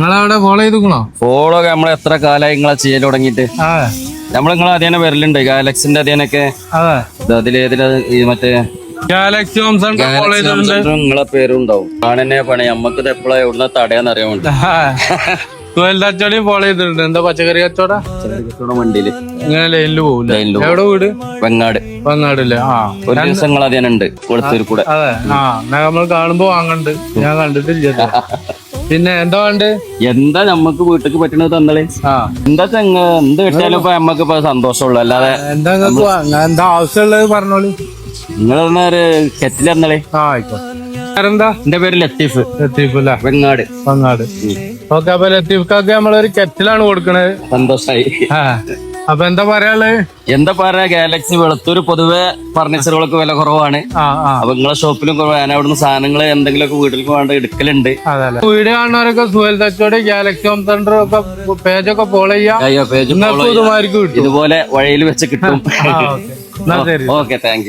നിങ്ങളവിടെ ഫോളോ ചെയ്തോ? ഫോളോ നമ്മളെ എത്ര കാലമായി നിങ്ങളെ ചെയ്യൽ തുടങ്ങിയിട്ട്. നിങ്ങളെ അതേനെ വരലുണ്ട് ഗാലക്സിന്റെ അതേനൊക്കെ. അതിലേതില ഈ മറ്റേ ഗാലക്സി നിങ്ങളെ പേരും ഉണ്ടാവും. കാണന്നെ പണി നമ്മക്ക് ഇത് എപ്പോഴാ എവിടുന്ന തടയാന്ന് അറിയാൻ വേണ്ടി. കച്ചവടം ഫോളോ ചെയ്തിട്ടുണ്ട്. എന്താ പച്ചക്കറി കച്ചവട വണ്ടിയില് ഇങ്ങനെ ലൈനില് പോകില്ല. എവിടെ വീട്? വെങ്ങാടില്ലേ? ഒരു ദിവസം നിങ്ങൾ അതേനുണ്ട് കൊളത്തൂർ കൂടെ. അതെ. നമ്മൾ കാണുമ്പോ വാങ്ങണ്ട്. ഞാൻ കണ്ടിട്ടില്ല. പിന്നെ എന്താ വേണ്ട? എന്താ നമ്മക്ക് വീട്ടിക്ക് പറ്റണത് തന്നളേ. എന്താ എന്ത് കിട്ടിയാലും ഇപ്പൊ നമ്മക്ക് ഇപ്പൊ സന്തോഷമുള്ളൂ. അല്ലാതെ എന്താ ആവശ്യമുള്ളത് പറഞ്ഞോളി. നിങ്ങളൊരു കെറ്റിൽ തന്നളേ. എന്താ? എന്റെ പേര് ലത്തീഫ്. ലത്തീഫല്ലേ? വെങ്ങാട്. ഓക്കെ. അപ്പൊ ലത്തീഫ്ക്കാക്ക് നമ്മളൊരു കെറ്റിലാണ് കൊടുക്കണത്. സന്തോഷായി. അപ്പൊ എന്താ പറയാള്? എന്താ പറയാ, ഗാലക്സി വെളുത്തൂർ പൊതുവെ ഫർണിച്ചറുകൾക്ക് വില കുറവാണ്. അപ്പൊ നിങ്ങളെ ഷോപ്പിലും കുറവാണ്. ഞാൻ അവിടുന്ന് സാധനങ്ങൾ എന്തെങ്കിലുമൊക്കെ വീട്ടിലേക്ക് വേണ്ട എടുക്കലുണ്ട്. വീഡിയോ കാണുന്നവരൊക്കെ Suhail Thachode Galaxy Home Centre ഒക്കെ പേജൊക്കെ ഫോളോ ചെയ്യാം. ഇതുപോലെ വഴിയിൽ വെച്ച് കിട്ടും. എന്നാ ശരി. Okay, thank you.